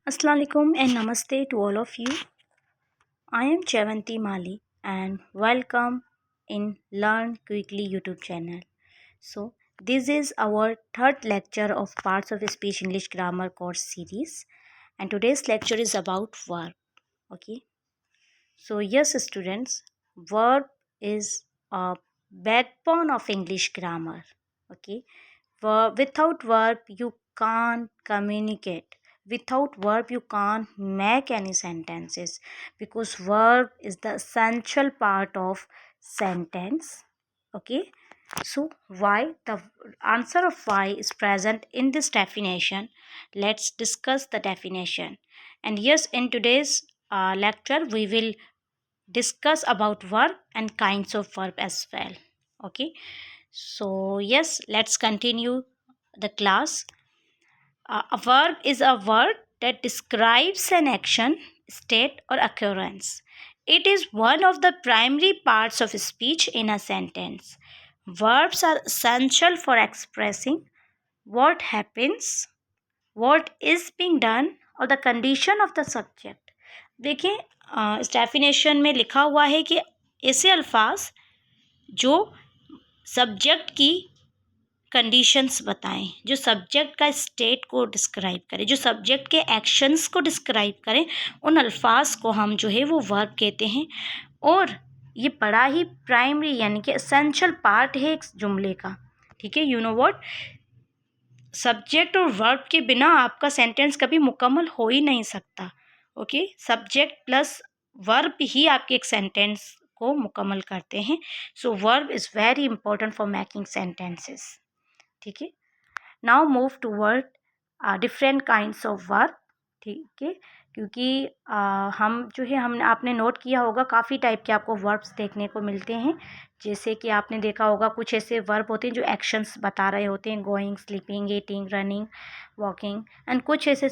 Assalamu alaikum and namaste to all of you. I am Chevanti Mali and welcome in Learn Quickly YouTube channel. So this is our third lecture of Parts of Speech English Grammar course series, and today's lecture is about verb. Okay. So yes students, verb is a backbone of English grammar. Okay. Without verb you can't communicate. Without verb you can't make any sentences, because verb is the essential part of sentence. Okay, so why? The answer of why is present in this definition. Let's discuss the definition. And yes, in today's lecture we will discuss about verb and kinds of verb as well. Okay, so yes, let's continue the class. A verb is a word that describes an action, state, or occurrence. It is one of the primary parts of speech in a sentence. Verbs are essential for expressing what happens, what is being done, और the condition of the subject. देखिए, इस definition में लिखा हुआ है कि ऐसे अल्फाज जो सब्जेक्ट की कंडीशंस बताएं, जो सब्जेक्ट का स्टेट को डिस्क्राइब करें, जो सब्जेक्ट के एक्शंस को डिस्क्राइब करें, उन अल्फाज को हम जो है वो वर्ब कहते हैं. और ये बड़ा ही प्राइमरी यानी कि एसेंशियल पार्ट है एक जुमले का. ठीक है, यू नो व्हाट, सब्जेक्ट और वर्ब के बिना आपका सेंटेंस कभी मुकम्मल हो ही नहीं सकता. ओके, सब्जेक्ट प्लस वर्ब ही आपके एक सेंटेंस को मुकम्मल करते हैं. So verb is very important for making sentences. ठीक है, now move toward different kinds of verb. ठीक है, क्योंकि हम जो है हमने आपने नोट किया होगा काफ़ी टाइप के आपको वर्ब्स देखने को मिलते हैं. जैसे कि आपने देखा होगा कुछ ऐसे वर्ब होते हैं जो एक्शंस बता रहे होते हैं, going, sleeping, eating, running, walking. And कुछ ऐसे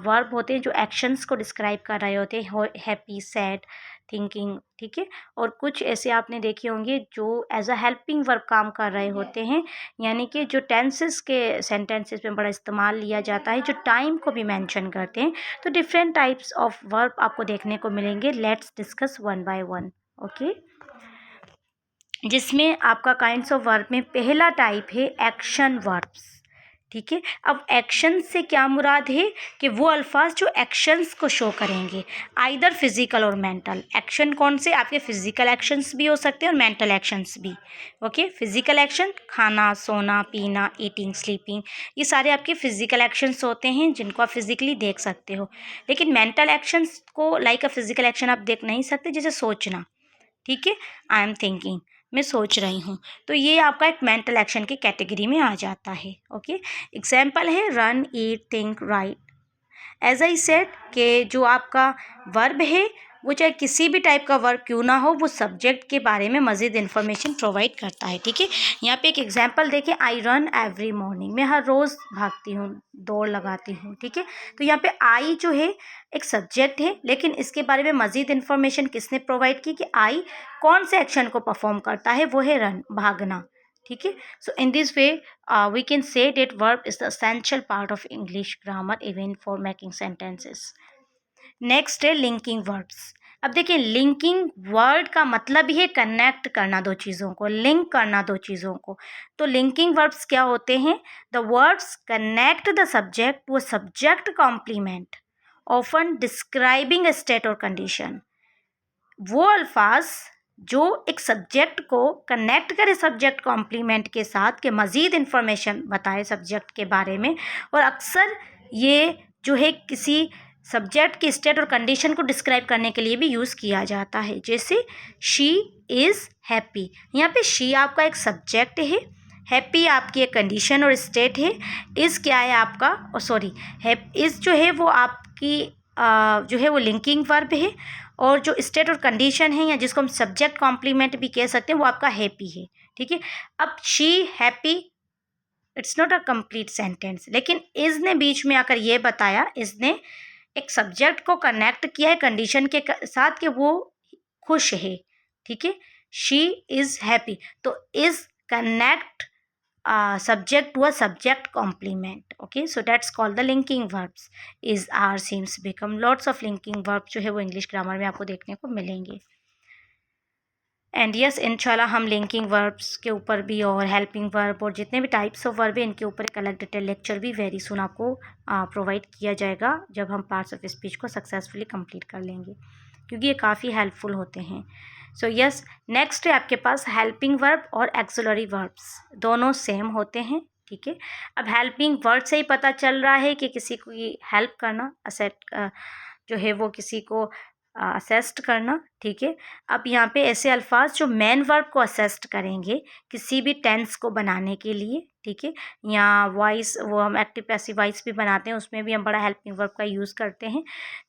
वर्ब होते हैं जो एक्शंस को डिस्क्राइब कर रहे होते हैं, हैप्पी, सैड, थिंकिंग. ठीक है, और कुछ ऐसे आपने देखे होंगे जो एज अ हेल्पिंग वर्ब काम कर रहे होते हैं, यानी कि जो टेंसेस के सेंटेंसेस में बड़ा इस्तेमाल लिया जाता है, जो टाइम को भी मेंशन करते हैं. तो डिफरेंट टाइप्स ऑफ वर्ब आपको देखने को मिलेंगे. Let's discuss one by one. Okay, जिसमें आपका काइंड्स ऑफ वर्ब में पहला टाइप है एक्शन वर्ब्स. ठीक है, अब एक्शन से क्या मुराद है कि वो अल्फाज जो एक्शंस को शो करेंगे, आइदर फिजिकल और मेंटल. एक्शन कौन से? आपके फिजिकल एक्शंस भी हो सकते हैं और मेंटल एक्शंस भी. ओके, फिजिकल एक्शन खाना, सोना, पीना, ईटिंग, स्लीपिंग, ये सारे आपके फिजिकल एक्शंस होते हैं जिनको आप फिजिकली देख सकते हो. लेकिन मेंटल एक्शंस को लाइक अ फिजिकल एक्शन आप देख नहीं सकते, जैसे सोचना. ठीक है, आई एम थिंकिंग, मैं सोच रही हूँ, तो ये आपका एक मेंटल एक्शन की कैटेगरी में आ जाता है. ओके, एग्जाम्पल है run, eat, think, right. As I said कि जो आपका वर्ब है वो चाहे किसी भी टाइप का वर्ब क्यों ना हो, वो सब्जेक्ट के बारे में मज़ीद इन्फॉर्मेशन प्रोवाइड करता है. ठीक है, यहाँ पे एक एग्जांपल देखें, आई रन एवरी मॉर्निंग, मैं हर रोज़ भागती हूँ, दौड़ लगाती हूँ. ठीक है, तो यहाँ पे आई जो है एक सब्जेक्ट है, लेकिन इसके बारे में मज़ीद इन्फॉर्मेशन किसने प्रोवाइड की कि आई कौन से एक्शन को परफॉर्म करता है, वो है रन, भागना. ठीक है, so in this way we can say that verb is the essential part of English grammar even for making sentences. Next है लिंकिंग वर्ड्स. अब देखिए, लिंकिंग वर्ड का मतलब ही है कनेक्ट करना दो चीज़ों को, लिंक करना दो चीज़ों को. तो लिंकिंग वर्ड्स क्या होते हैं? The words connect the subject to subject complement, often describing a state और कंडीशन. वो अल्फाज जो एक सब्जेक्ट को कनेक्ट करे सब्जेक्ट कॉम्प्लीमेंट के साथ, के मज़ीद इन्फॉर्मेशन बताए सब्जेक्ट के बारे में, और अक्सर ये जो है किसी सब्जेक्ट की स्टेट और कंडीशन को डिस्क्राइब करने के लिए भी यूज़ किया जाता है. जैसे शी इज़ हैप्पी, यहाँ पे शी आपका एक सब्जेक्ट है, हैप्पी आपकी एक कंडीशन और स्टेट है. इज़ क्या है आपका, और सॉरी, इज़ जो है वो आपकी जो है वो लिंकिंग वर्ब है, और जो स्टेट और कंडीशन है या जिसको हम सब्जेक्ट कॉम्प्लीमेंट भी कह सकते हैं वो आपका हैप्पी है. ठीक है, अब she happy, it's not a complete sentence, लेकिन इज़ ने बीच में आकर ये बताया, इज़ ने एक सब्जेक्ट को कनेक्ट किया है कंडीशन के साथ कि वो खुश है. ठीक है, शी इज़ हैप्पी, तो is connect subject to a subject complement. Okay, so that's called the linking verbs. is, are, seems, become. Lots of linking verbs जो है वो इंग्लिश ग्रामर में आपको देखने को मिलेंगे. एंड यस, इंशाल्लाह हम लिंकिंग वर्ब्स के ऊपर भी और हेल्पिंग वर्ब और जितने भी टाइप्स ऑफ वर्ब है इनके ऊपर एक अलग डिटेल लेक्चर भी वेरी सुन आपको प्रोवाइड किया जाएगा जब हम पार्ट्स ऑफ स्पीच को सक्सेसफुली कंप्लीट कर लेंगे, क्योंकि ये काफ़ी हेल्पफुल होते हैं. सो यस, नेक्स्ट है आपके पास हेल्पिंग वर्ब और एक्सुलरी वर्ब्स. दोनों सेम होते हैं. ठीक है, अब हेल्पिंग वर्ड से ही पता चल रहा है कि किसी को हेल्प करना, जो है वो किसी को असेस्ट करना. ठीक है, अब यहाँ पे ऐसे अल्फाज जो मेन वर्ब को असेस्ट करेंगे किसी भी टेंस को बनाने के लिए. ठीक है, या वॉइस, वो हम एक्टिव पैसिव वॉइस भी बनाते हैं, उसमें भी हम बड़ा हेल्पिंग वर्ब का यूज़ करते हैं.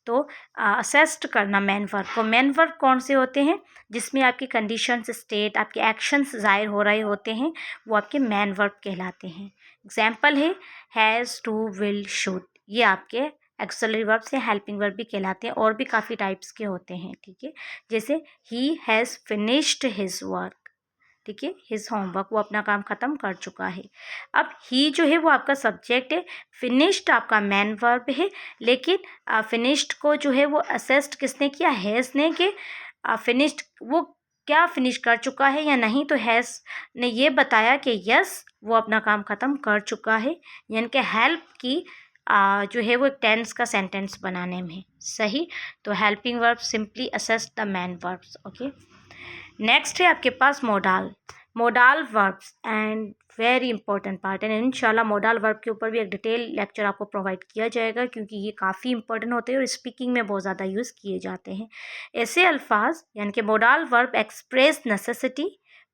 तो असेस्ट करना मेन वर्ब को. मेन वर्ब कौन से होते हैं? जिसमें आपकी कंडीशंस, स्टेट, आपके एक्शंस ज़ाहिर हो रहे होते हैं, वो आपके मेन वर्ब कहलाते हैं. एग्जाम्पल है हैज़, टू, विल, शुड. ये आपके एक्सुलरी वर्ब्स या हेल्पिंग वर्ब भी कहलाते हैं. और भी काफ़ी टाइप्स के होते हैं. ठीक है, जैसे he has finished his work. ठीक है, हिज होमवर्क, वो अपना काम ख़त्म कर चुका है. अब ही जो है वो आपका सब्जेक्ट है, फिनिश्ड आपका मेन वर्ब है. लेकिन फिनिश्ड को जो है वो असेस्ट किसने किया? हैज़ ने. कि फिनिश्ड वो क्या फिनिश कर चुका है या नहीं, तो हैज़ ने ये बताया कि यस वो अपना काम ख़त्म कर चुका है, यानी कि हेल्प की जो है वो एक टेंस का सेंटेंस बनाने में. सही, तो हेल्पिंग वर्ब सिंपली असेस the main verbs. Okay, next है आपके पास modal. Modal verbs and very important part है. इंशाल्लाह मोडाल वर्ब के ऊपर भी एक डिटेल लेक्चर आपको प्रोवाइड किया जाएगा, क्योंकि ये काफ़ी इंपॉर्टेंट होते हैं और स्पीकिंग में बहुत ज़्यादा यूज़ किए जाते हैं. ऐसे अल्फाज यानी कि modal verb express necessity,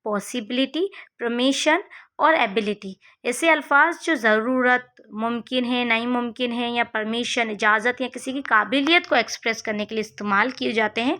possibility, permission और एबिलिटी. ऐसे अल्फाज जो ज़रूरत, मुमकिन है, नहीं मुमकिन है, या परमिशन, इजाज़त, या किसी की काबिलियत को एक्सप्रेस करने के लिए इस्तेमाल किए जाते हैं,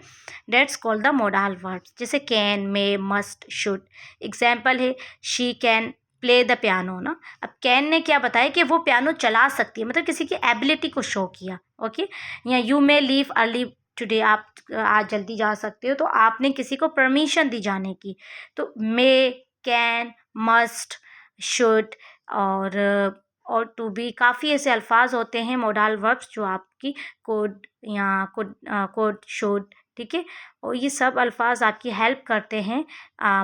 that's called the modal verbs. जैसे can, may, must, should. Example है she can play the piano ना. अब कैन ने क्या बताया कि वो पियानो चला सकती है, मतलब किसी की एबिलिटी को शो किया. ओके, या you may leave early today, आप आज जल्दी जा सकते हो, तो आपने किसी को परमिशन दी जाने की. तो मे, कैन, मस्ट, शुड और टू बी, काफ़ी ऐसे अल्फाज होते हैं मोडाल वर्ब्स जो आपकी कोड या कोड, शुड. ठीक है, और ये सब अल्फाज आपकी हेल्प करते हैं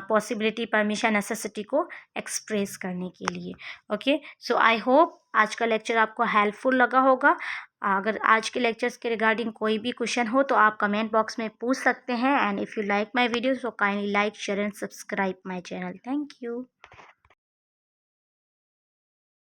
पॉसिबिलिटी, परमिशन, नेसेसिटी को एक्सप्रेस करने के लिए. ओके, सो आई होप आज का लेक्चर आपको हेल्पफुल लगा होगा. अगर आज के लेक्चर्स के रिगार्डिंग कोई भी क्वेश्चन हो तो आप कमेंट बॉक्स में पूछ सकते हैं. And if you like my video so kindly like, share and subscribe my channel. Thank you.